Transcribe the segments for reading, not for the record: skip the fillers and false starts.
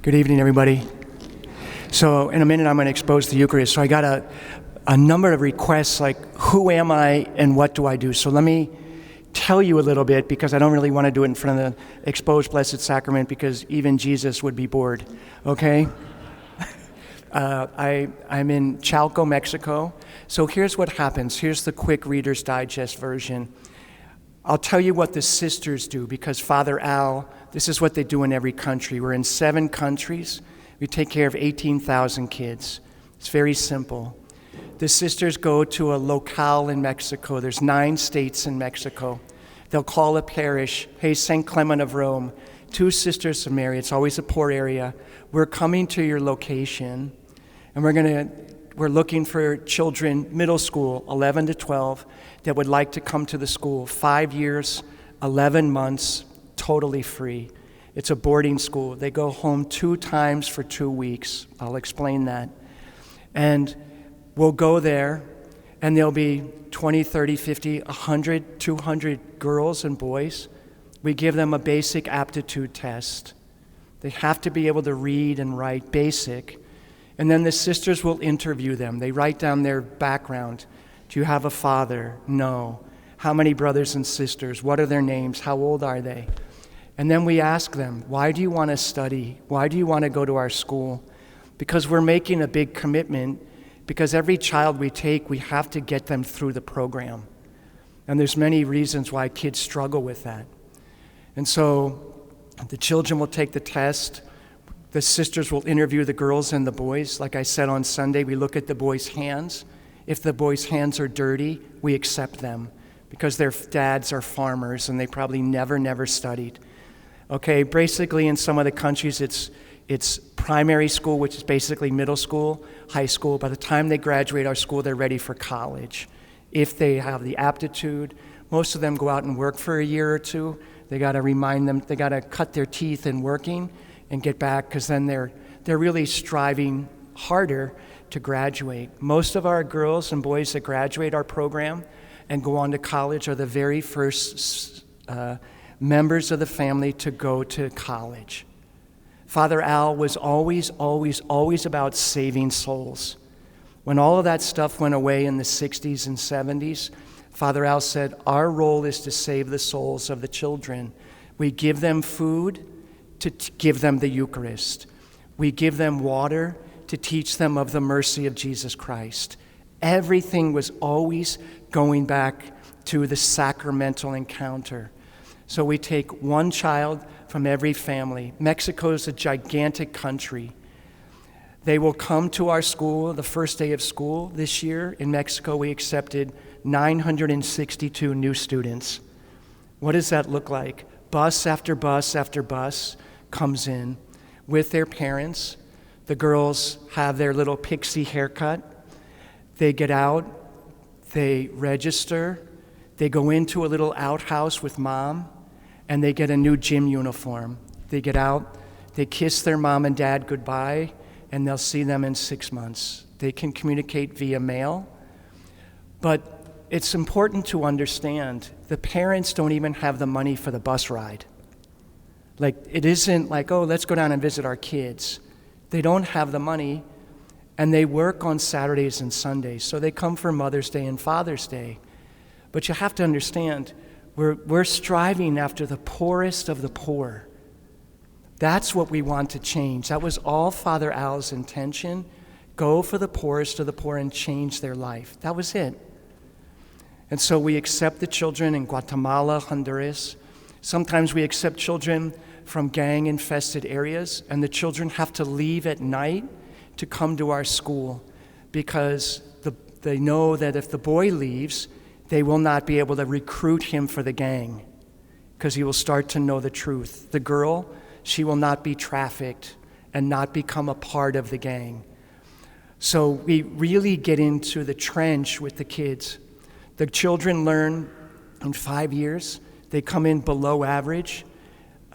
Good evening, everybody. So in a minute, I'm going to expose the Eucharist. So I got a number of requests like, who am I and what do I do? So let me tell you a little bit, because I don't really want to do it in front of the exposed Blessed Sacrament, because even Jesus would be bored, okay? I'm in Chalco, Mexico. So here's what happens. Here's the quick Reader's Digest version. I'll tell you what the sisters do, because Father Al, this is what they do in every country. We're in 7 countries. We take care of 18,000 kids. It's very simple. The sisters go to a locale in Mexico. There's 9 states in Mexico. They'll call a parish, hey, St. Clement of Rome, 2 Sisters of Mary. It's always a poor area. We're coming to your location, and we're looking for children, middle school, 11 to 12, that would like to come to the school. 5 years, 11 months, totally free. It's a boarding school. They go home 2 times for 2 weeks. I'll explain that. And we'll go there, and there'll be 20, 30, 50, 100, 200 girls and boys. We give them a basic aptitude test. They have to be able to read and write basic. And then the sisters will interview them. They write down their background. Do you have a father? No. How many brothers and sisters? What are their names? How old are they? And then we ask them, why do you want to study? Why do you want to go to our school? Because we're making a big commitment, because every child we take, we have to get them through the program. And there's many reasons why kids struggle with that. And so the children will take the test. The sisters will interview the girls and the boys. Like I said on Sunday, we look at the boys' hands. If the boys' hands are dirty, we accept them, because their dads are farmers and they probably never studied. Okay, basically in some of the countries it's primary school, which is basically middle school, high school. By the time they graduate our school, they're ready for college. If they have the aptitude, most of them go out and work for a year or 2. They got to remind them, they got to cut their teeth in working and get back, because then they're really striving harder to graduate. Most of our girls and boys that graduate our program and go on to college are the very first members of the family to go to college. Father Al was always about saving souls. When all of that stuff went away in the 60s and 70s, Father Al said, our role is to save the souls of the children. We give them food to give them the Eucharist. We give them water to teach them of the mercy of Jesus Christ. Everything was always going back to the sacramental encounter. So we take 1 child from every family. Mexico is a gigantic country. They will come to our school the first day of school. This year in Mexico, we accepted 962 new students. What does that look like? Bus after bus after bus comes in with their parents. The girls have their little pixie haircut. They get out, they register, they go into a little outhouse with mom, and they get a new gym uniform. They get out, they kiss their mom and dad goodbye, and they'll see them in 6 months. They can communicate via mail, but it's important to understand the parents don't even have the money for the bus ride. Like, it isn't like, oh, let's go down and visit our kids. They don't have the money, and they work on Saturdays and Sundays, so they come for Mother's Day and Father's Day. But you have to understand, we're striving after the poorest of the poor. That's what we want to change. That was all Father Al's intention. Go for the poorest of the poor and change their life. That was it. And so we accept the children in Guatemala, Honduras. Sometimes we accept children from gang-infested areas, and the children have to leave at night to come to our school, because they know that if the boy leaves, they will not be able to recruit him for the gang, because he will start to know the truth. The girl, she will not be trafficked and not become a part of the gang. So we really get into the trench with the kids. The children learn in 5 years. They come in below average.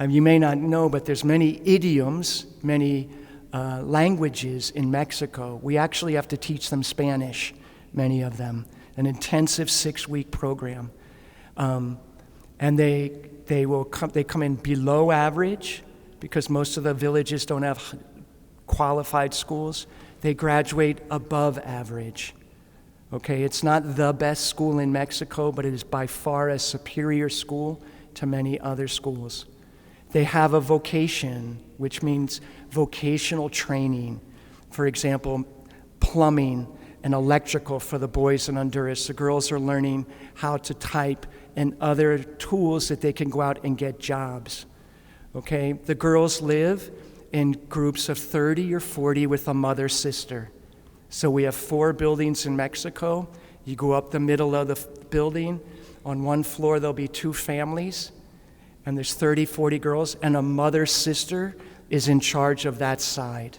You may not know, but there's many idioms, many languages in Mexico. We actually have to teach them Spanish, many of them, an intensive 6-week program. And they come in below average, because most of the villages don't have qualified schools. They graduate above average. Okay, it's not the best school in Mexico, but it is by far a superior school to many other schools. They have a vocation, which means vocational training. For example, plumbing and electrical for the boys in Honduras. The girls are learning how to type and other tools that they can go out and get jobs. Okay, the girls live in groups of 30 or 40 with a mother-sister. So we have 4 buildings in Mexico. You go up the middle of the building. On one floor, there'll be 2 families, and there's 30, 40 girls, and a mother-sister is in charge of that side.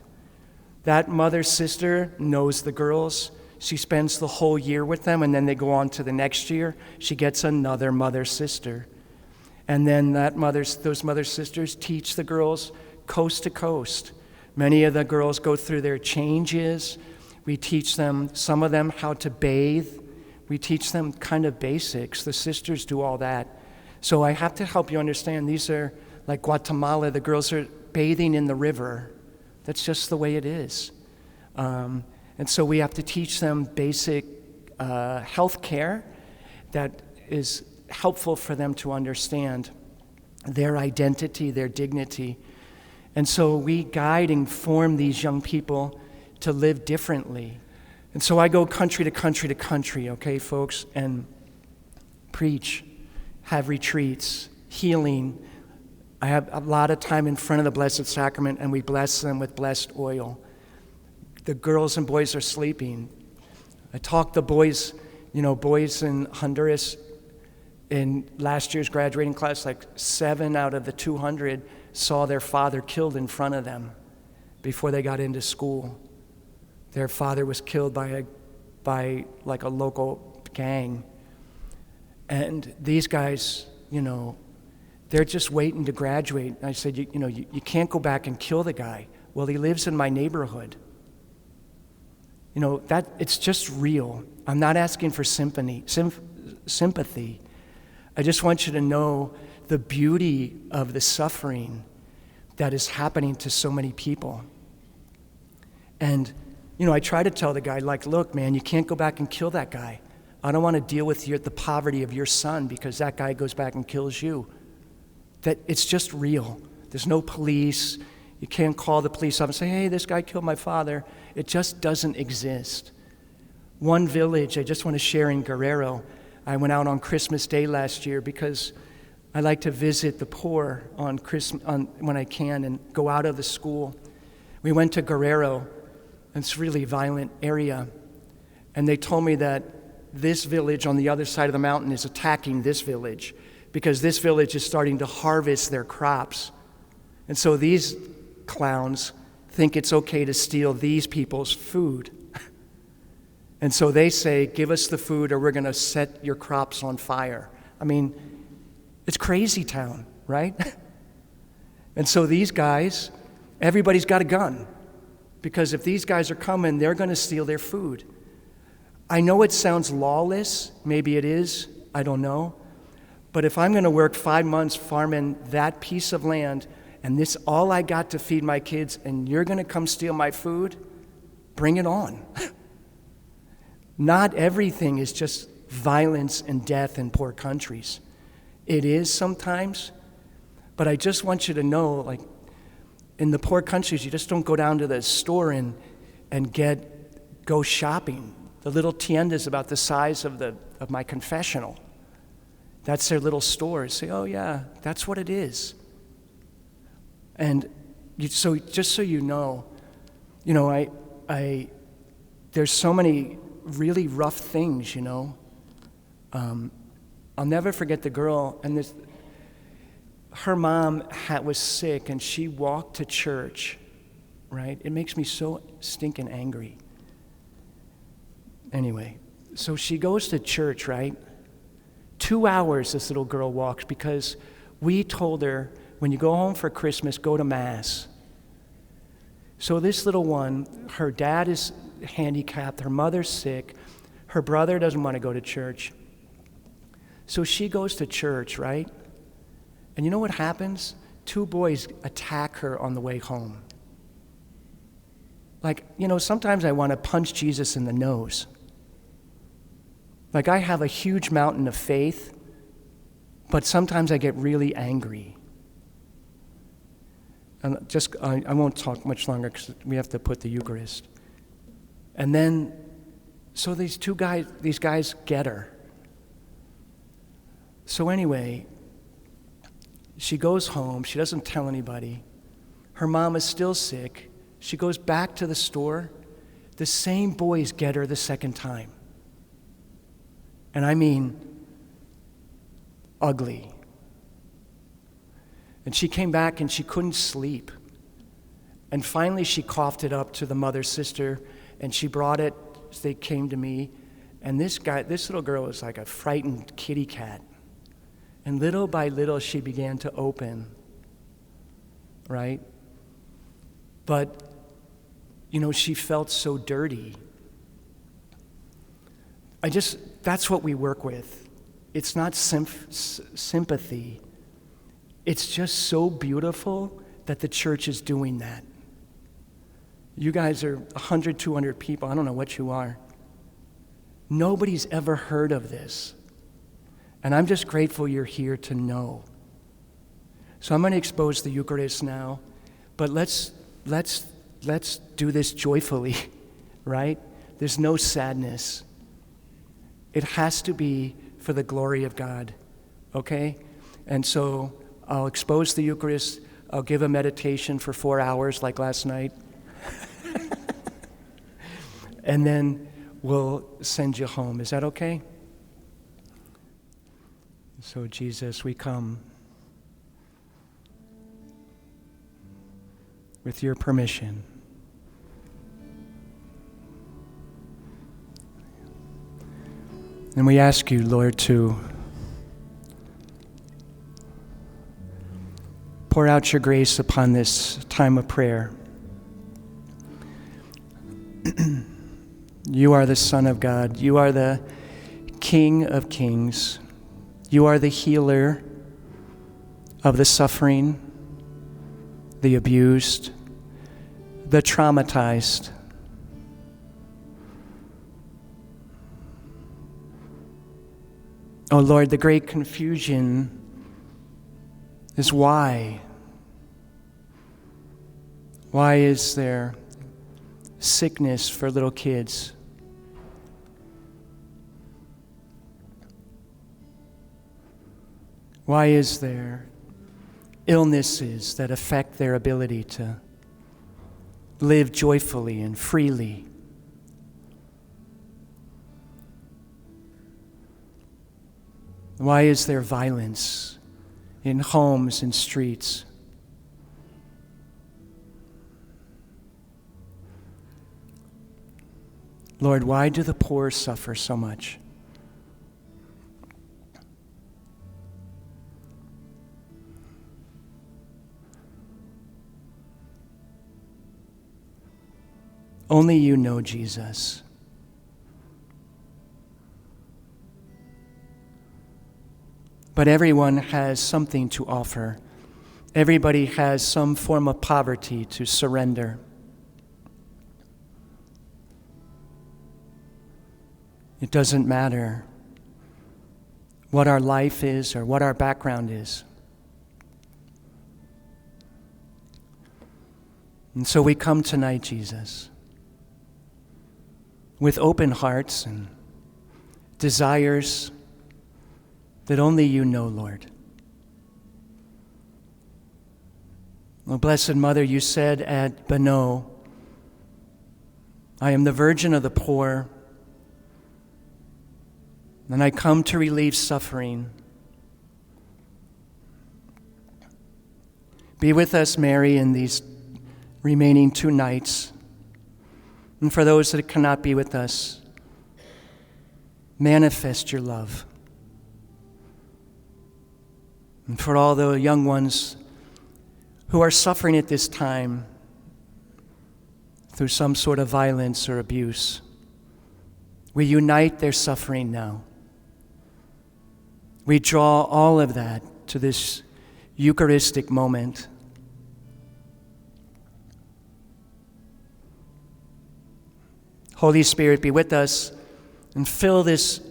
That mother-sister knows the girls. She spends the whole year with them, and then they go on to the next year. She gets another mother-sister. And then those mother-sisters teach the girls coast to coast. Many of the girls go through their changes. We teach them, some of them, how to bathe. We teach them kind of basics. The sisters do all that. So I have to help you understand, these are like Guatemala, the girls are bathing in the river. That's just the way it is. And so we have to teach them basic health care that is helpful for them to understand their identity, their dignity. And so we guide and form these young people to live differently. And so I go country to country to country, okay, folks, and preach, have retreats, healing. I have a lot of time in front of the Blessed Sacrament, and we bless them with blessed oil. The girls and boys are sleeping. I talked to boys in Honduras in last year's graduating class, like 7 out of the 200 saw their father killed in front of them before they got into school. Their father was killed by like a local gang. And these guys, they're just waiting to graduate. And I said, you can't go back and kill the guy. Well, he lives in my neighborhood. That it's just real. I'm not asking for sympathy. I just want you to know the beauty of the suffering that is happening to so many people. And, I try to tell the guy, look, man, you can't go back and kill that guy. I don't want to deal with the poverty of your son because that guy goes back and kills you. That it's just real. There's no police. You can't call the police up and say, hey, this guy killed my father. It just doesn't exist. One village I just want to share in Guerrero. I went out on Christmas Day last year because I like to visit the poor on when I can and go out of the school. We went to Guerrero. It's a really violent area. And they told me that this village on the other side of the mountain is attacking this village because this village is starting to harvest their crops. And so these clowns think it's okay to steal these people's food. And so they say, give us the food or we're going to set your crops on fire. I mean, it's crazy town, right? And so these guys, everybody's got a gun because if these guys are coming, they're going to steal their food. I know it sounds lawless. Maybe it is. I don't know. But if I'm going to work 5 months farming that piece of land and this all I got to feed my kids and you're going to come steal my food, bring it on. Not everything is just violence and death in poor countries. It is sometimes, but I just want you to know, in the poor countries, you just don't go down to the store and go shopping. The little tiendas about the size of my confessional. That's their little stores. Say, oh yeah, that's what it is. And so just so you know, there's so many really rough things, I'll never forget the girl, and her mom was sick, and she walked to church, right? It makes me so stinking angry. Anyway, so she goes to church, right? 2 hours this little girl walks because we told her, when you go home for Christmas, go to Mass. So this little one, her dad is handicapped, her mother's sick, her brother doesn't want to go to church. So she goes to church, right? And you know what happens? 2 boys attack her on the way home. Like, sometimes I want to punch Jesus in the nose. Like, I have a huge mountain of faith, but sometimes I get really angry. And I won't talk much longer because we have to put the Eucharist. And then, so these guys get her. So anyway, she goes home. She doesn't tell anybody. Her mom is still sick. She goes back to the store. The same boys get her the second time. And I mean, ugly. And she came back and she couldn't sleep. And finally she coughed it up to the mother sister, and she brought it. They came to me. And this little girl was like a frightened kitty cat. And little by little she began to open, right? But, she felt so dirty. That's what we work with. It's not sympathy. It's just so beautiful that the church is doing that. You guys are 100, 200 people. I don't know what you are. Nobody's ever heard of this. And I'm just grateful you're here to know. So I'm going to expose the Eucharist now, but let's do this joyfully, right? There's no sadness. It has to be for the glory of God, okay? And so I'll expose the Eucharist. I'll give a meditation for 4 hours like last night. And then we'll send you home. Is that okay? So, Jesus, we come with your permission. And we ask you, Lord, to pour out your grace upon this time of prayer. You are the Son of God. You are the King of Kings. You are the healer of the suffering, the abused, the traumatized. Oh Lord, the great confusion is why. Why is there sickness for little kids? Why is there illnesses that affect their ability to live joyfully and freely? Why is there violence in homes and streets? Lord, why do the poor suffer so much? Only you know, Jesus. But everyone has something to offer. Everybody has some form of poverty to surrender. It doesn't matter what our life is or what our background is. And so we come tonight, Jesus, with open hearts and desires that only you know, Lord. Oh, Blessed Mother, you said at Beno, I am the Virgin of the poor, and I come to relieve suffering. Be with us, Mary, in these remaining 2 nights. And for those that cannot be with us, manifest your love. And for all the young ones who are suffering at this time through some sort of violence or abuse, we unite their suffering now. We draw all of that to this Eucharistic moment. Holy Spirit, be with us and fill this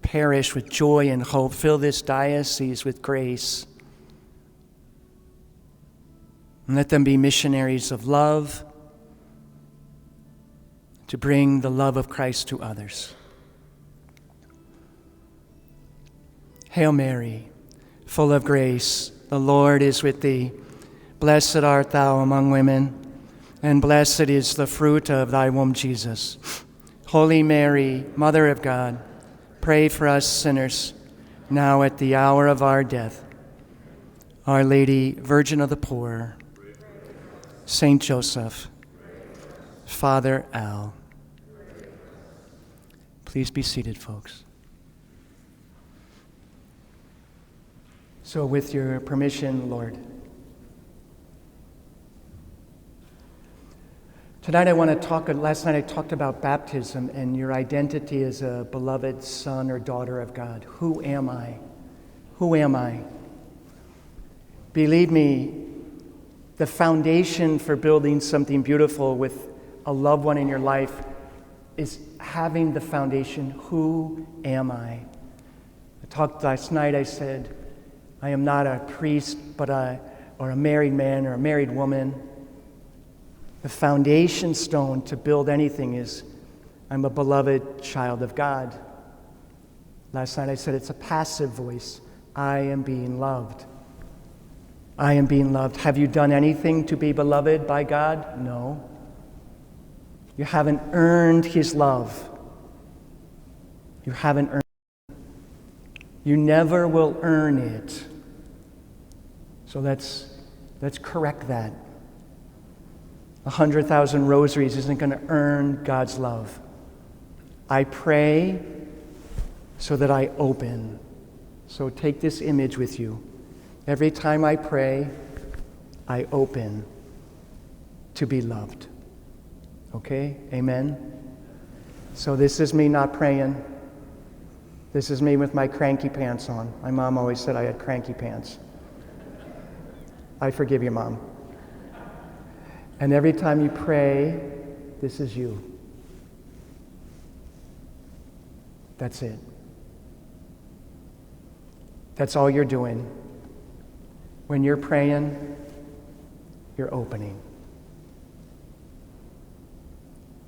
parish with joy and hope. Fill this diocese with grace. And let them be missionaries of love to bring the love of Christ to others. Hail Mary, full of grace, the Lord is with thee. Blessed art thou among women, and blessed is the fruit of thy womb, Jesus. Holy Mary, Mother of God, pray for us sinners, now at the hour of our death. Our Lady, Virgin of the Poor, Saint Joseph, Father Al. Please be seated, folks. So with your permission, Lord, tonight I want to talk, last night I talked about baptism and your identity as a beloved son or daughter of God. Who am I? Who am I? Believe me, the foundation for building something beautiful with a loved one in your life is having the foundation, who am I? I talked last night, I said, I am not a priest, or a married man or a married woman. The foundation stone to build anything is, I'm a beloved child of God. Last night I said it's a passive voice. I am being loved. I am being loved. Have you done anything to be beloved by God? No. You haven't earned his love. You haven't earned it. You never will earn it. So let's correct that. 100,000 rosaries isn't going to earn God's love. I pray so that I open. So take this image with you. Every time I pray, I open to be loved. Okay? Amen? So this is me not praying. This is me with my cranky pants on. My mom always said I had cranky pants. I forgive you, Mom. And every time you pray, this is you. That's it. That's all you're doing. When you're praying, you're opening.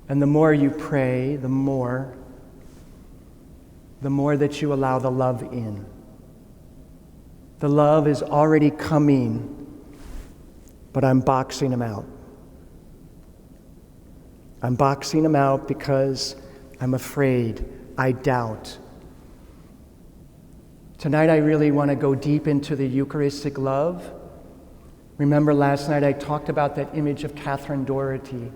And the more you pray, the more that you allow the love in. The love is already coming, but I'm boxing him out. I'm boxing him out because I'm afraid, I doubt. Tonight I really want to go deep into the Eucharistic love. Remember last night I talked about that image of Catherine Doherty,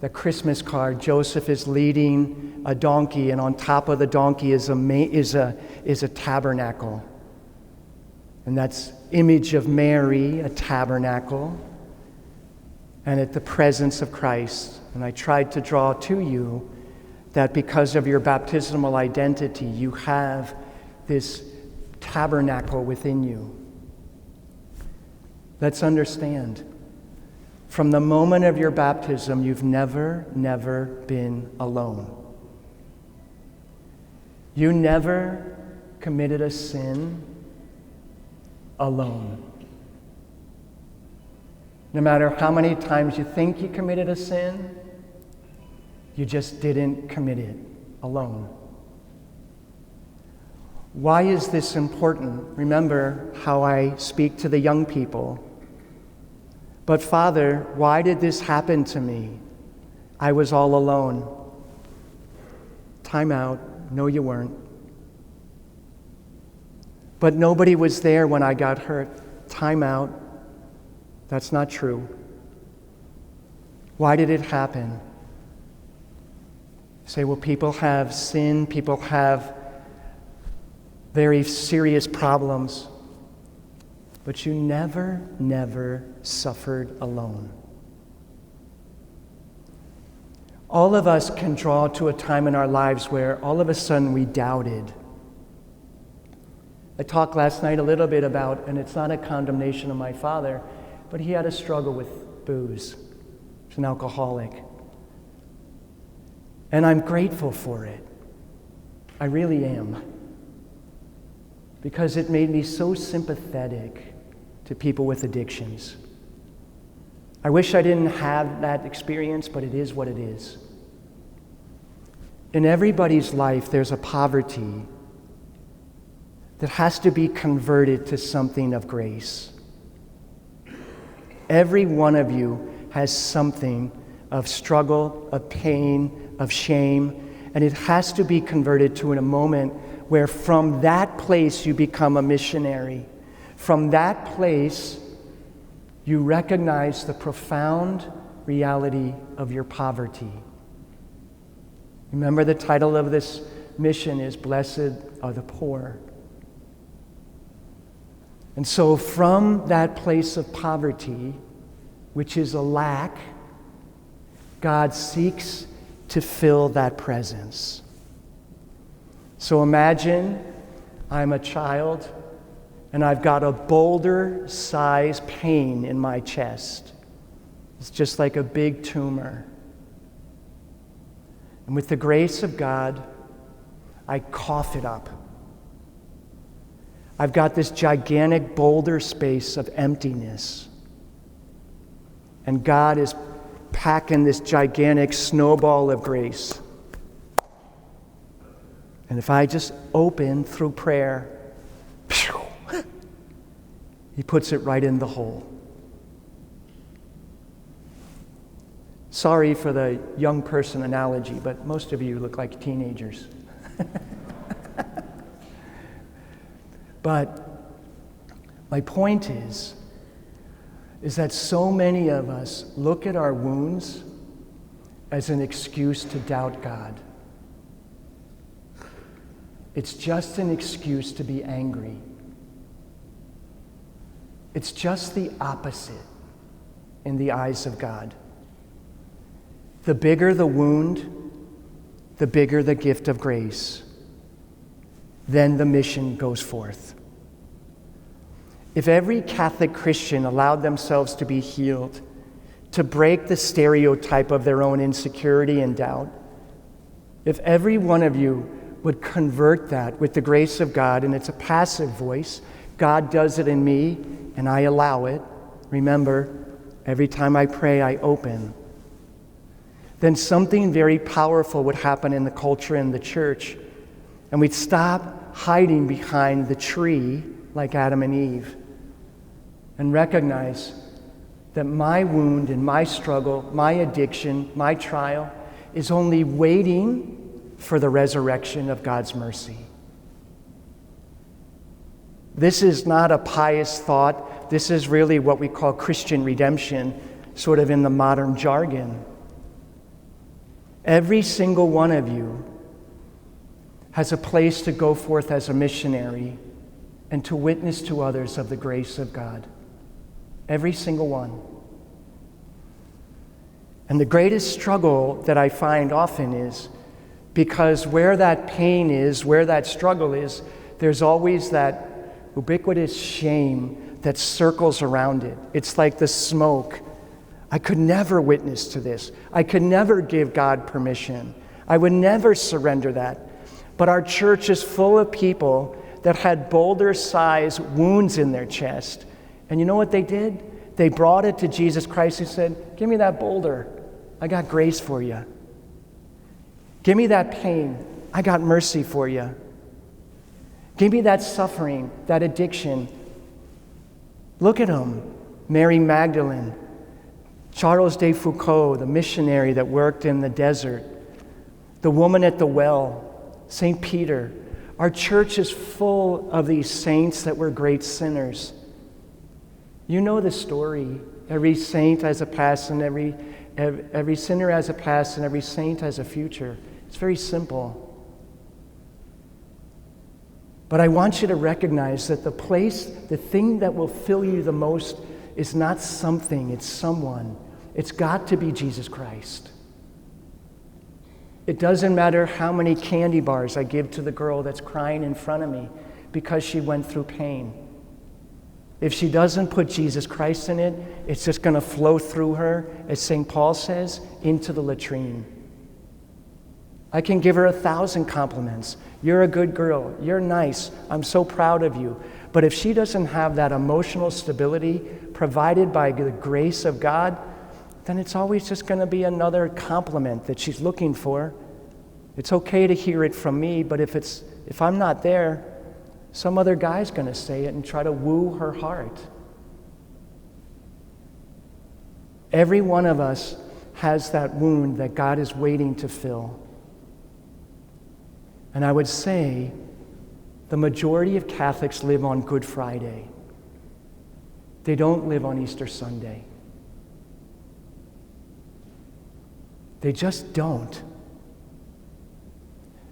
the Christmas card. Joseph is leading a donkey, and on top of the donkey is a tabernacle. And that's image of Mary, a tabernacle, and at the presence of Christ. And I tried to draw to you that because of your baptismal identity, you have this tabernacle within you. Let's understand. From the moment of your baptism, you've never been alone. You never committed a sin alone. No matter how many times you think you committed a sin, you just didn't commit it alone. Why is this important? Remember how I speak to the young people. But Father, why did this happen to me? I was all alone. Time out. No, you weren't. But nobody was there when I got hurt. Time out. That's not true. Why did it happen? You say, well, people have sin, people have very serious problems, but you never suffered alone. All of us can draw to a time in our lives where all of a sudden we doubted. I talked last night a little bit about, and it's not a condemnation of my father, but he had a struggle with booze. He's an alcoholic. And I'm grateful for it. I really am. Because it made me so sympathetic to people with addictions. I wish I didn't have that experience, but it is what it is. In everybody's life, there's a poverty that has to be converted to something of grace. Every one of you has something of struggle, of pain, of shame, and it has to be converted to in a moment where from that place you become a missionary. From that place, you recognize the profound reality of your poverty. Remember, the title of this mission is Blessed Are the Poor. And so from that place of poverty, which is a lack, God seeks to fill that presence. So imagine I'm a child and I've got a boulder-sized pain in my chest. It's just like a big tumor. And with the grace of God, I cough it up. I've got this gigantic boulder space of emptiness. And God is packing this gigantic snowball of grace. And if I just open through prayer, He puts it right in the hole. Sorry for the young person analogy, but most of you look like teenagers. But my point is that so many of us look at our wounds as an excuse to doubt God. It's just an excuse to be angry. It's just the opposite in the eyes of God. The bigger the wound, the bigger the gift of grace. Then the mission goes forth. If every Catholic Christian allowed themselves to be healed, to break the stereotype of their own insecurity and doubt, if every one of you would convert that with the grace of God, and it's a passive voice, God does it in me, and I allow it. Remember, every time I pray, I open. Then something very powerful would happen in the culture and the church, and we'd stop hiding behind the tree like Adam and Eve, and recognize that my wound and my struggle, my addiction, my trial is only waiting for the resurrection of God's mercy. This is not a pious thought. This is really what we call Christian redemption, sort of in the modern jargon. Every single one of you has a place to go forth as a missionary and to witness to others of the grace of God. Every single one. And the greatest struggle that I find often is because where that pain is, where that struggle is, there's always that ubiquitous shame that circles around it. It's like the smoke. I could never witness to this. I could never give God permission. I would never surrender that. But our church is full of people that had boulder-sized wounds in their chest. And you know what they did? They brought it to Jesus Christ and said, give me that boulder. I got grace for you. Give me that pain. I got mercy for you. Give me that suffering, that addiction. Look at them. Mary Magdalene, Charles de Foucault, the missionary that worked in the desert, the woman at the well, St. Peter. Our church is full of these saints that were great sinners. You know the story. Every saint has a past, and every sinner has a past, and every saint has a future. It's very simple. But I want you to recognize that the thing that will fill you the most is not something, it's someone. It's got to be Jesus Christ. It doesn't matter how many candy bars I give to the girl that's crying in front of me, because she went through pain. If she doesn't put Jesus Christ in it, it's just going to flow through her, as St. Paul says, into the latrine. I can give her 1,000 compliments. You're a good girl. You're nice. I'm so proud of you. But if she doesn't have that emotional stability provided by the grace of God, then it's always just going to be another compliment that she's looking for. It's okay to hear it from me, but if I'm not there, some other guy's going to say it and try to woo her heart. Every one of us has that wound that God is waiting to fill. And I would say the majority of Catholics live on Good Friday. They don't live on Easter Sunday. They just don't.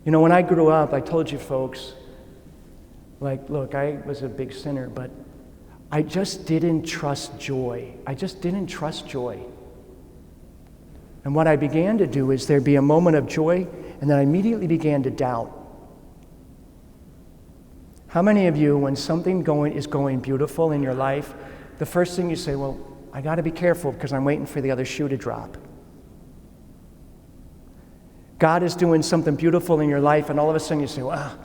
You know, when I grew up, I told you folks, look, I was a big sinner, but I just didn't trust joy. I just didn't trust joy. And what I began to do is there'd be a moment of joy, and then I immediately began to doubt. How many of you, when something is going beautiful in your life, the first thing you say, well, I got to be careful because I'm waiting for the other shoe to drop? God is doing something beautiful in your life, and all of a sudden you say, well,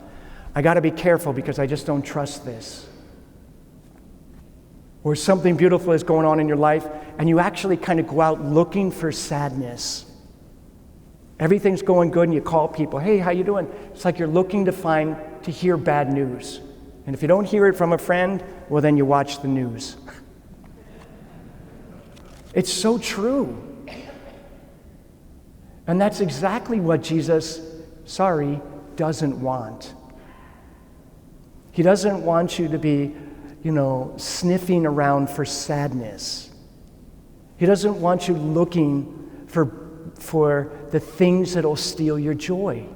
I got to be careful because I just don't trust this. Or something beautiful is going on in your life, and you actually kind of go out looking for sadness. Everything's going good, and you call people, hey, how you doing? It's like you're looking to hear bad news. And if you don't hear it from a friend, well, then you watch the news. It's so true. And that's exactly what Jesus, doesn't want. He doesn't want you to be, sniffing around for sadness. He doesn't want you looking for the things that'll steal your joy.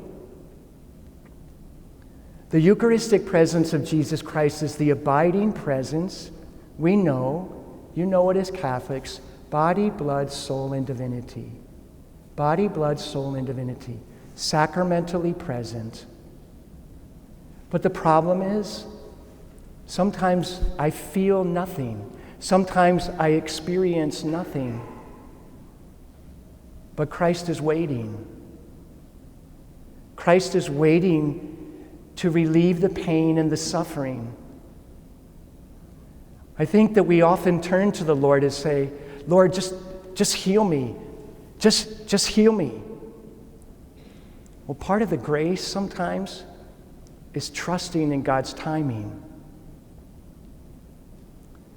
The Eucharistic presence of Jesus Christ is the abiding presence. We know, you know it as Catholics, body, blood, soul, and divinity. Body, blood, soul, and divinity. Sacramentally present. But the problem is, sometimes I feel nothing. Sometimes I experience nothing. But Christ is waiting. Christ is waiting to relieve the pain and the suffering. I think that we often turn to the Lord and say, Lord, just heal me. Just heal me. Well, part of the grace sometimes is trusting in God's timing.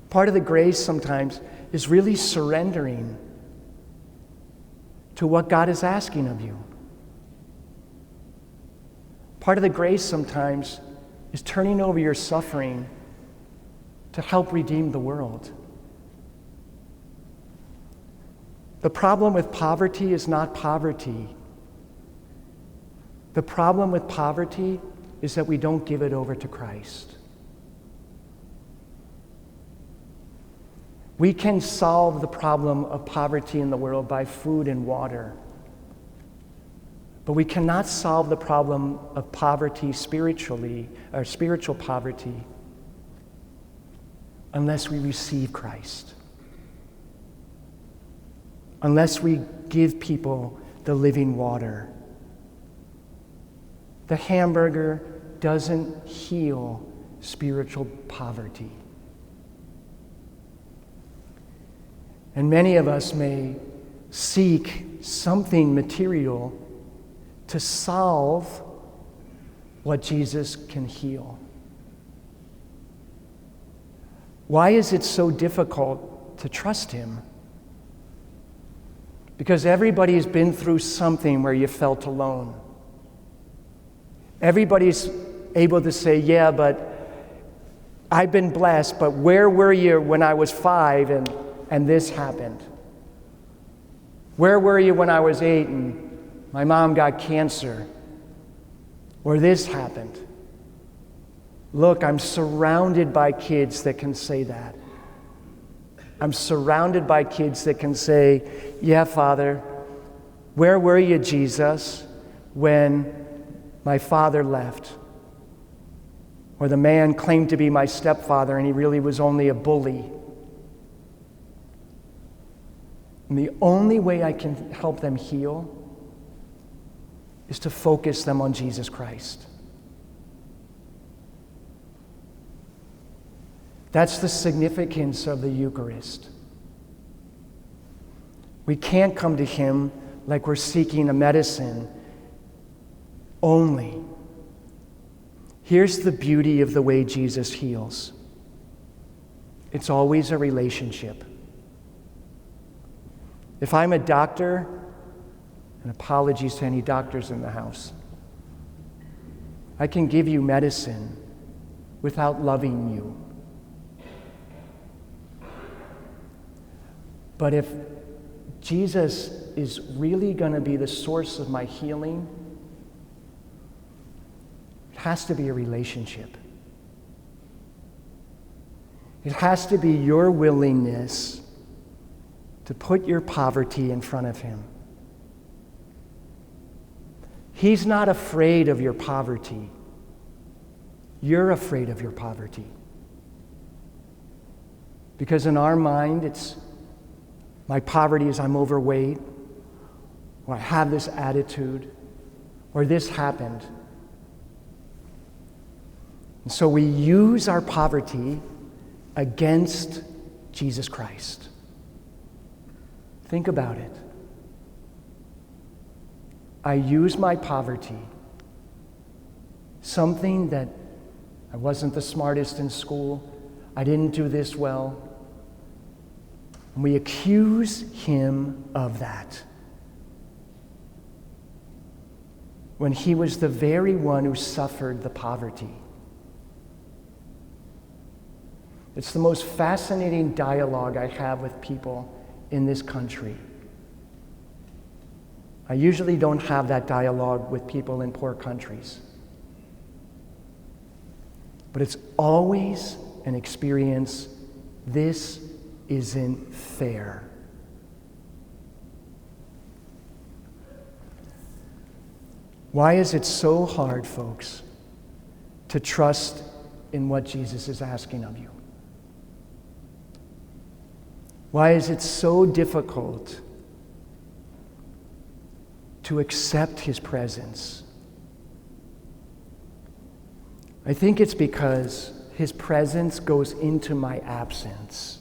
Part of the grace sometimes is really surrendering to what God is asking of you. Part of the grace sometimes is turning over your suffering to help redeem the world. The problem with poverty is not poverty. The problem with poverty is that we don't give it over to Christ. We can solve the problem of poverty in the world by food and water. But we cannot solve the problem of poverty spiritually, or spiritual poverty, unless we receive Christ. Unless we give people the living water. The hamburger doesn't heal spiritual poverty. And many of us may seek something material to solve what Jesus can heal. Why is it so difficult to trust him? Because everybody's been through something where you felt alone. Everybody's able to say, yeah, but I've been blessed, but where were you when I was 5 and this happened? Where were you when I was 8 and my mom got cancer? Or this happened? Look, I'm surrounded by kids that can say that. I'm surrounded by kids that can say, yeah, Father, where were you, Jesus, when my father left? Or the man claimed to be my stepfather and he really was only a bully. And the only way I can help them heal is to focus them on Jesus Christ. That's the significance of the Eucharist. We can't come to him like we're seeking a medicine only. Here's the beauty of the way Jesus heals. It's always a relationship. If I'm a doctor, and apologies to any doctors in the house, I can give you medicine without loving you. But if Jesus is really going to be the source of my healing, it has to be a relationship. It has to be your willingness to put your poverty in front of him. He's not afraid of your poverty. You're afraid of your poverty. Because in our mind, it's my poverty is I'm overweight, or I have this attitude, or this happened. And so we use our poverty against Jesus Christ. Think about it. I use my poverty, something that I wasn't the smartest in school, I didn't do this well, and we accuse him of that. When he was the very one who suffered the poverty. It's the most fascinating dialogue I have with people in this country. I usually don't have that dialogue with people in poor countries. But it's always an experience. This isn't fair. Why is it so hard, folks, to trust in what Jesus is asking of you? Why is it so difficult to accept his presence? I think it's because his presence goes into my absence.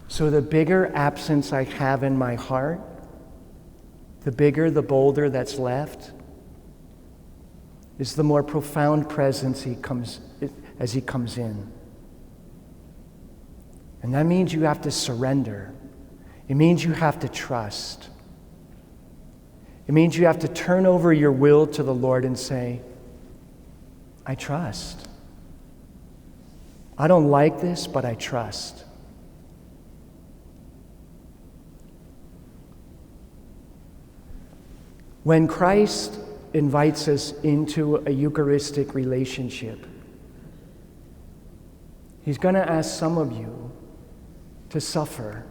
So the bigger absence I have in my heart, the bigger, the bolder that's left, is the more profound presence as he comes in. And that means you have to surrender. It means you have to trust. It means you have to turn over your will to the Lord and say, I trust. I don't like this, but I trust. When Christ invites us into a Eucharistic relationship, he's going to ask some of you to suffer.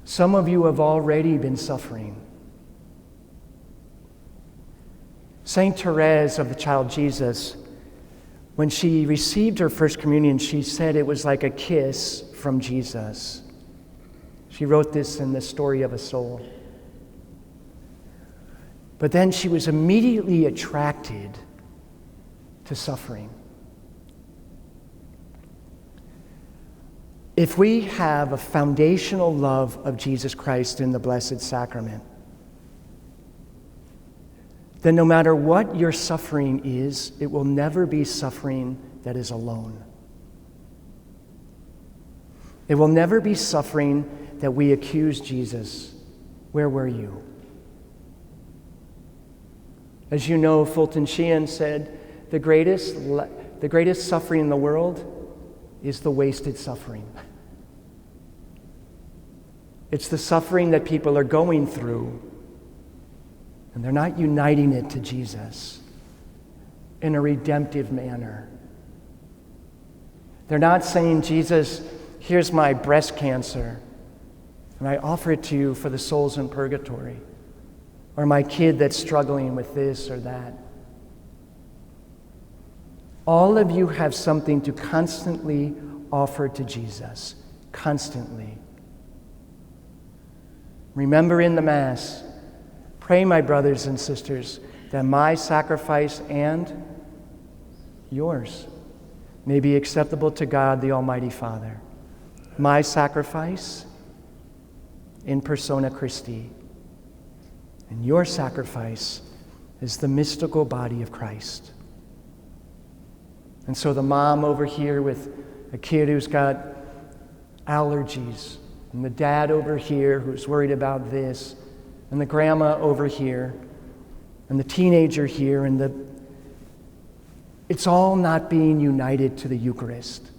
Some of you have already been suffering. Saint Therese of the Child Jesus, when she received her first communion, she said it was like a kiss from Jesus. She wrote this in The Story of a Soul. But then she was immediately attracted to suffering. If we have a foundational love of Jesus Christ in the Blessed Sacrament, then no matter what your suffering is, it will never be suffering that is alone. It will never be suffering that we accuse Jesus. Where were you? As you know, Fulton Sheen said, the greatest suffering in the world is the wasted suffering. It's the suffering that people are going through, and they're not uniting it to Jesus in a redemptive manner. They're not saying, Jesus, here's my breast cancer, and I offer it to you for the souls in purgatory, or my kid that's struggling with this or that. All of you have something to constantly offer to Jesus. Constantly. Remember in the Mass, pray, my brothers and sisters, that my sacrifice and yours may be acceptable to God, the Almighty Father. My sacrifice in persona Christi, and your sacrifice is the mystical body of Christ. And so the mom over here with a kid who's got allergies, and the dad over here who's worried about this, and the grandma over here, and the teenager here, and it's all not being united to the Eucharist.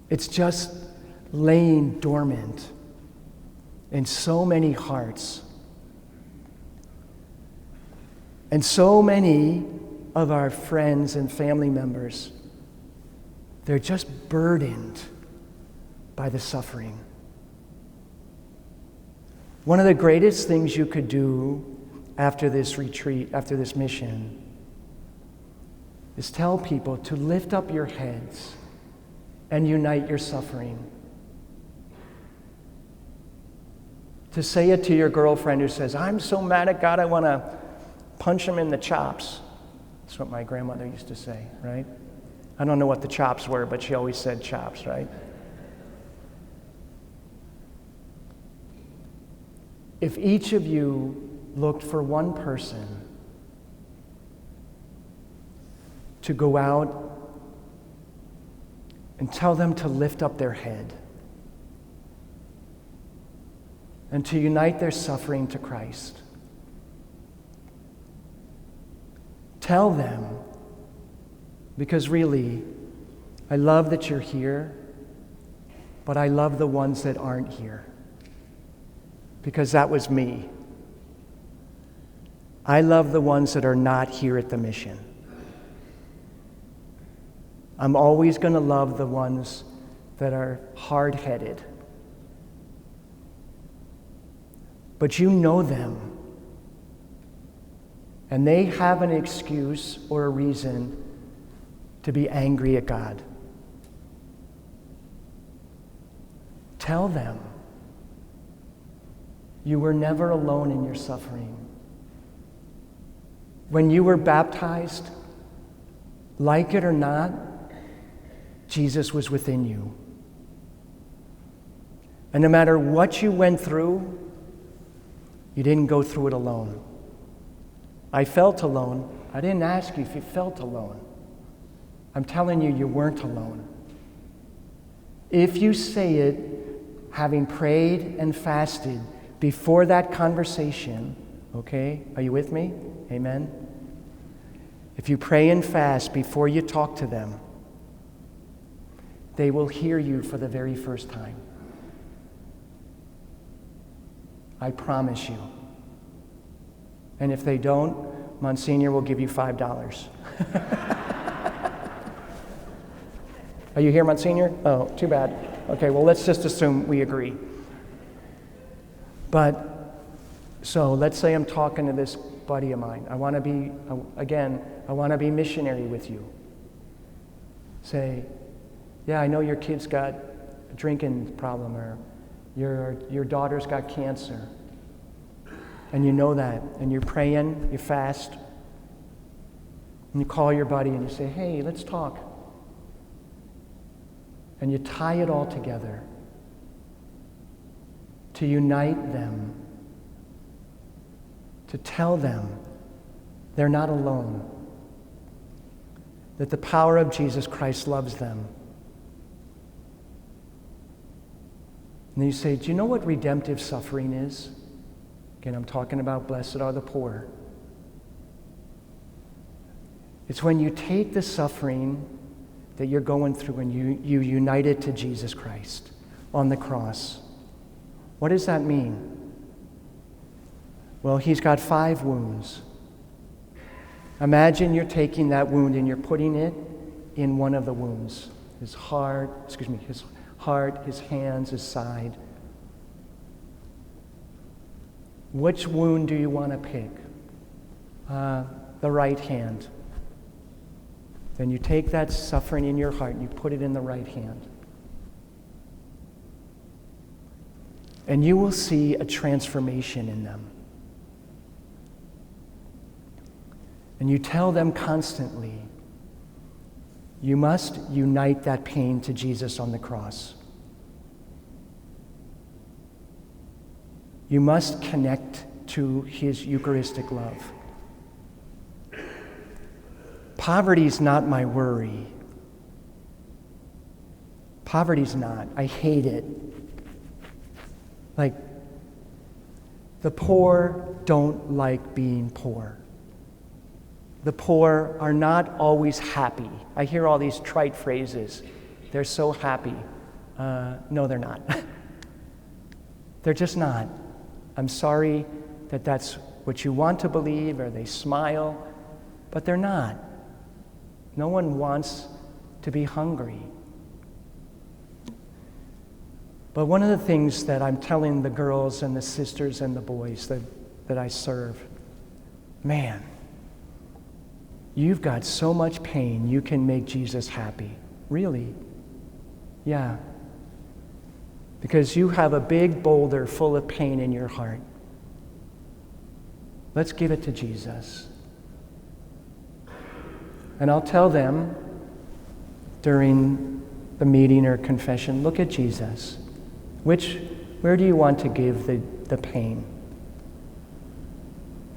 It's just laying dormant in so many hearts. And so many of our friends and family members, they're just burdened by the suffering. One of the greatest things you could do after this retreat, after this mission, is tell people to lift up your heads and unite your suffering. To say it to your girlfriend who says, I'm so mad at God, I want to punch him in the chops. That's what my grandmother used to say, right? I don't know what the chops were, but she always said chops, right? If each of you looked for one person to go out and tell them to lift up their head and to unite their suffering to Christ. Tell them, because really, I love that you're here, but I love the ones that aren't here, because that was me. I love the ones that are not here at the mission. I'm always going to love the ones that are hard-headed. But you know them, and they have an excuse or a reason to be angry at God. Tell them you were never alone in your suffering. When you were baptized, like it or not, Jesus was within you. And no matter what you went through, you didn't go through it alone. I felt alone. I didn't ask you if you felt alone. I'm telling you, you weren't alone. If you say it, having prayed and fasted before that conversation, okay? Are you with me? Amen? If you pray and fast before you talk to them, they will hear you for the very first time. I promise you. And if they don't, Monsignor will give you $5. Are you here, Monsignor? Oh, too bad. Okay, well, let's just assume we agree. But, so let's say I'm talking to this buddy of mine. I want to be missionary with you. Say, yeah, I know your kid's got a drinking problem, or your daughter's got cancer. And you know that, and you're praying, you fast, and you call your buddy and you say, hey, let's talk. And you tie it all together to unite them, to tell them they're not alone, that the power of Jesus Christ loves them. And then you say, do you know what redemptive suffering is? Again, I'm talking about blessed are the poor. It's when you take the suffering that you're going through and you unite it to Jesus Christ on the cross. What does that mean? Well, he's got 5 wounds. Imagine you're taking that wound and you're putting it in one of the wounds. His heart, his hands, his side. Which wound do you want to pick? The right hand. Then you take that suffering in your heart and you put it in the right hand. And you will see a transformation in them. And you tell them constantly, you must unite that pain to Jesus on the cross. You must connect to his Eucharistic love. Poverty's not my worry. Poverty's not. I hate it. Like, the poor don't like being poor. The poor are not always happy. I hear all these trite phrases. They're so happy. No, they're not. They're just not. I'm sorry that that's what you want to believe, or they smile, but they're not. No one wants to be hungry. But one of the things that I'm telling the girls and the sisters and the boys that I serve, man, you've got so much pain, you can make Jesus happy. Really? Yeah. Because you have a big boulder full of pain in your heart. Let's give it to Jesus. And I'll tell them during the meeting or confession, look at Jesus. Where do you want to give the pain?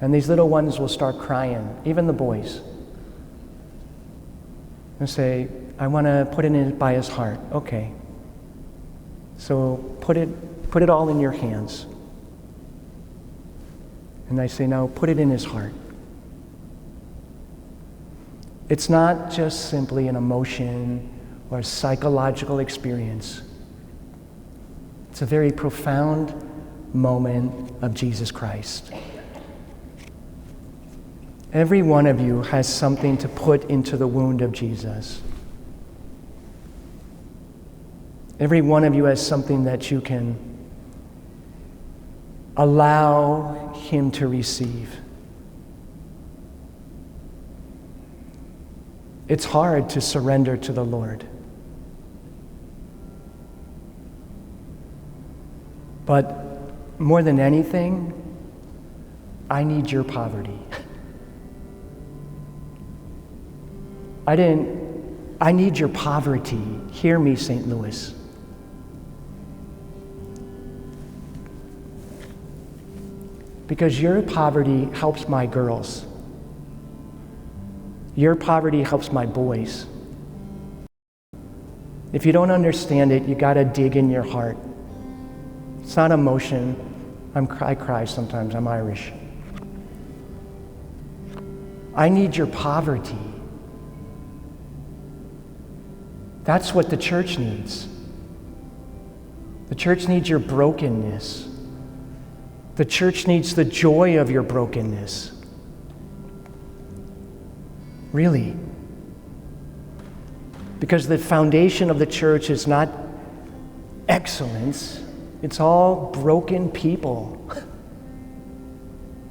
And these little ones will start crying, even the boys. And say, I want to put it by his heart. Okay. So put it all in your hands. And I say, now put it in his heart. It's not just simply an emotion or a psychological experience. It's a very profound moment of Jesus Christ. Every one of you has something to put into the wound of Jesus. Every one of you has something that you can allow him to receive. It's hard to surrender to the Lord. But more than anything, I need your poverty. I need your poverty. Hear me, St. Louis. Because your poverty helps my girls. Your poverty helps my boys. If you don't understand it, you got to dig in your heart. It's not emotion. I cry sometimes. I'm Irish. I need your poverty. That's what the church needs. The church needs your brokenness. The church needs the joy of your brokenness. Really. Because the foundation of the church is not excellence. It's all broken people.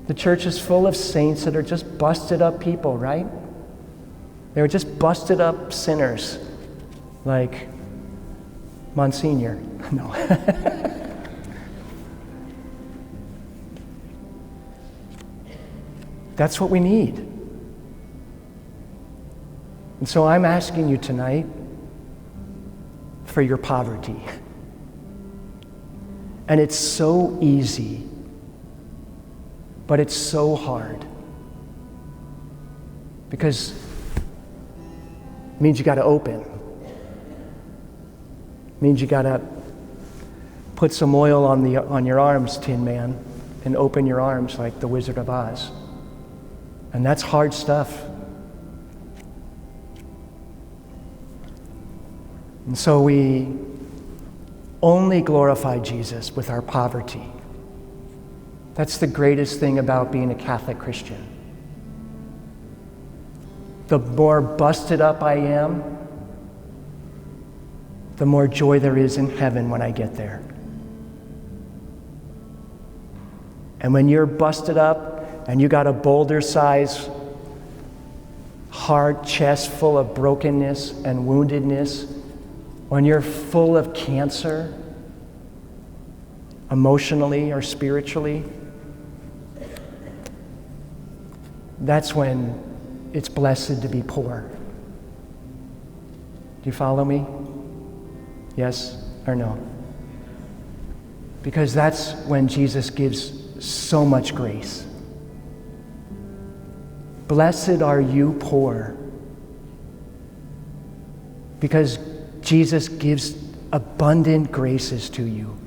The church is full of saints that are just busted up people, right? They're just busted up sinners, like Monsignor. No. That's what we need. And so I'm asking you tonight for your poverty. And it's so easy, but it's so hard. Because it means you got to open. It means you got to put some oil on your arms, Tin Man, and open your arms like the Wizard of Oz. And that's hard stuff. And so we only glorify Jesus with our poverty. That's the greatest thing about being a Catholic Christian. The more busted up I am, the more joy there is in heaven when I get there. And when you're busted up and you got a boulder-sized heart, chest full of brokenness and woundedness, when you're full of cancer, emotionally or spiritually, that's when it's blessed to be poor. Do you follow me? Yes or no? Because that's when Jesus gives so much grace. Blessed are you poor, because Jesus gives abundant graces to you.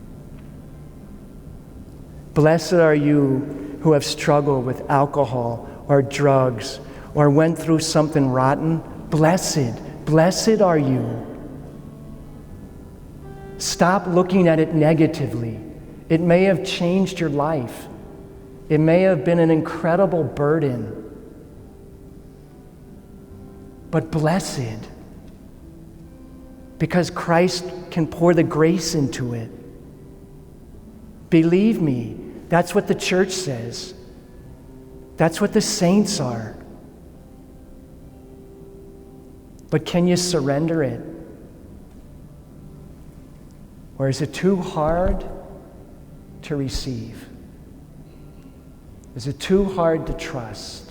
Blessed are you who have struggled with alcohol or drugs or went through something rotten. Blessed are you. Stop looking at it negatively. It may have changed your life. It may have been an incredible burden. But blessed, because Christ can pour the grace into it. Believe me, that's what the church says. That's what the saints are. But can you surrender it? Or is it too hard to receive? Is it too hard to trust?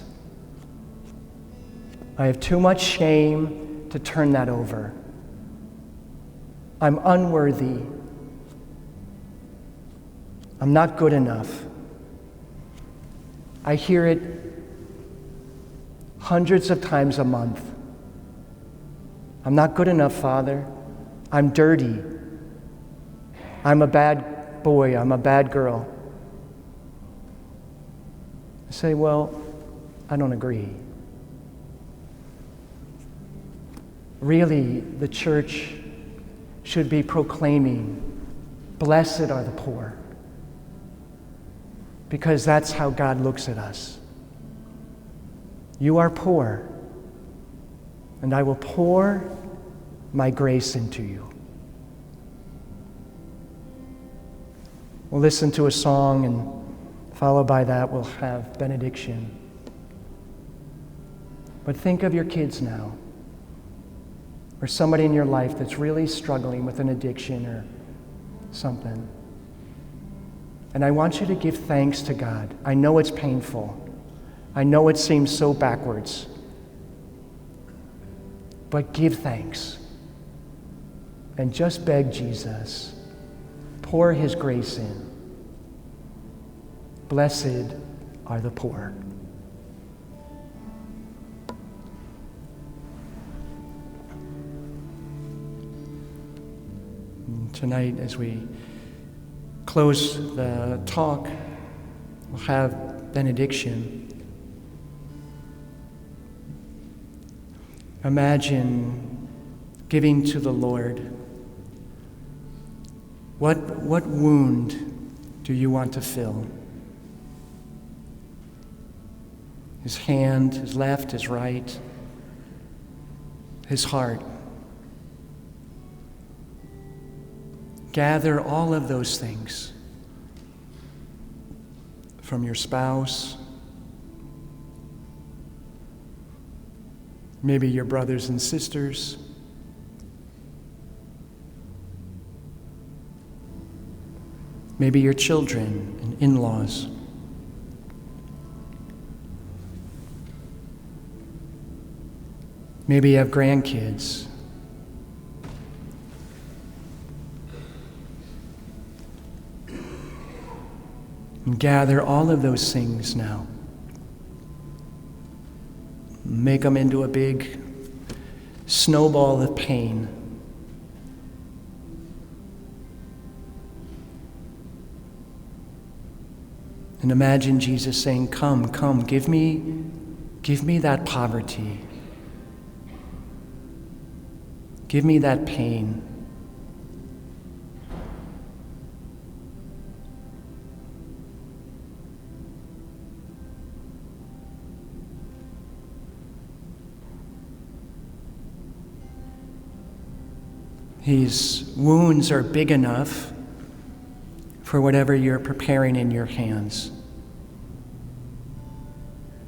I have too much shame to turn that over. I'm unworthy. I'm not good enough. I hear it hundreds of times a month. I'm not good enough, Father. I'm dirty. I'm a bad boy. I'm a bad girl. I say, well, I don't agree. Really, the church should be proclaiming, blessed are the poor, because that's how God looks at us. You are poor, and I will pour my grace into you. We'll listen to a song, and followed by that, we'll have benediction. But think of your kids now, or somebody in your life that's really struggling with an addiction or something. And I want you to give thanks to God. I know it's painful. I know it seems so backwards. But give thanks. And just beg Jesus, pour his grace in. Blessed are the poor. Tonight, as we close the talk, we'll have benediction. Imagine giving to the Lord. What wound do you want to fill? His hand, his left, his right, his heart. Gather all of those things from your spouse, maybe your brothers and sisters, maybe your children and in-laws. Maybe you have grandkids. And gather all of those things now. Make them into a big snowball of pain. And imagine Jesus saying, come, give me that poverty. Give me that pain. His wounds are big enough for whatever you're preparing in your hands.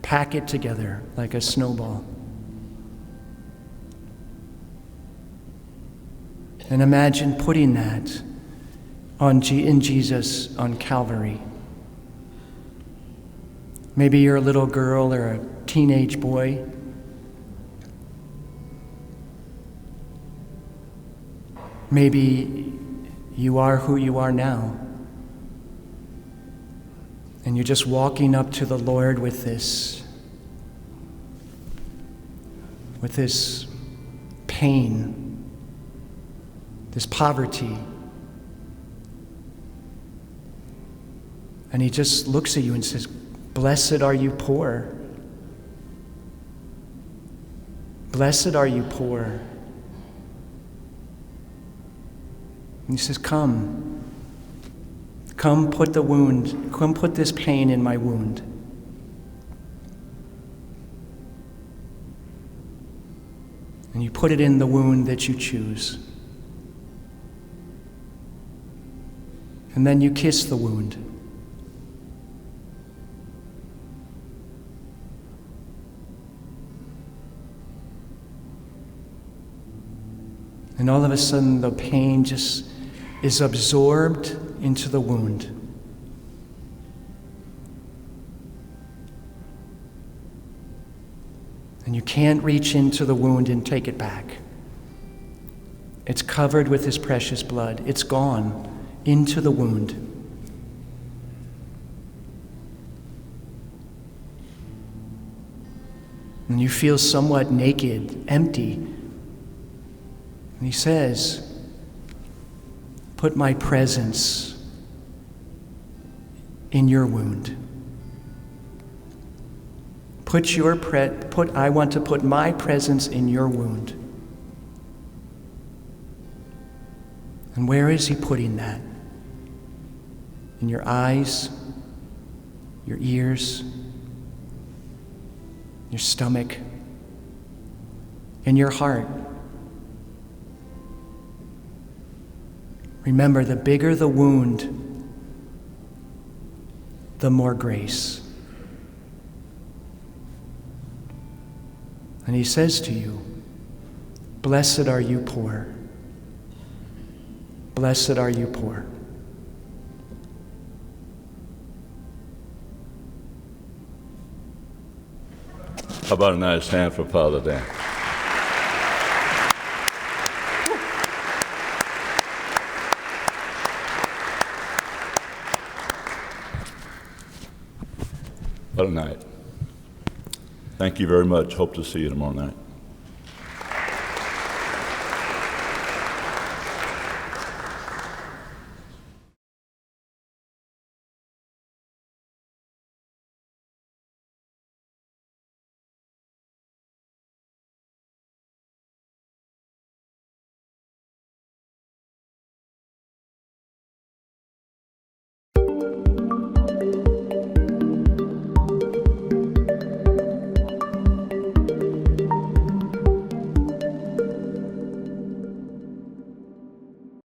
Pack it together like a snowball. And imagine putting that in Jesus on Calvary. Maybe you're a little girl or a teenage boy. Maybe you are who you are now. And you're just walking up to the Lord with this pain, this poverty. And he just looks at you and says, "Blessed are you poor. Blessed are you poor." And he says, Come put the wound, come put this pain in my wound. And you put it in the wound that you choose. And then you kiss the wound. And all of a sudden, the pain just is absorbed into the wound. And you can't reach into the wound and take it back. It's covered with his precious blood. It's gone into the wound. And you feel somewhat naked, empty. And he says, "Put my presence in your wound. I want to put my presence in your wound." And where is he putting that? In your eyes, your ears, your stomach, in your heart. Remember, the bigger the wound, the more grace. And he says to you, "Blessed are you poor. Blessed are you poor." How about a nice hand for Father Dan? What a night. Thank you very much. Hope to see you tomorrow night.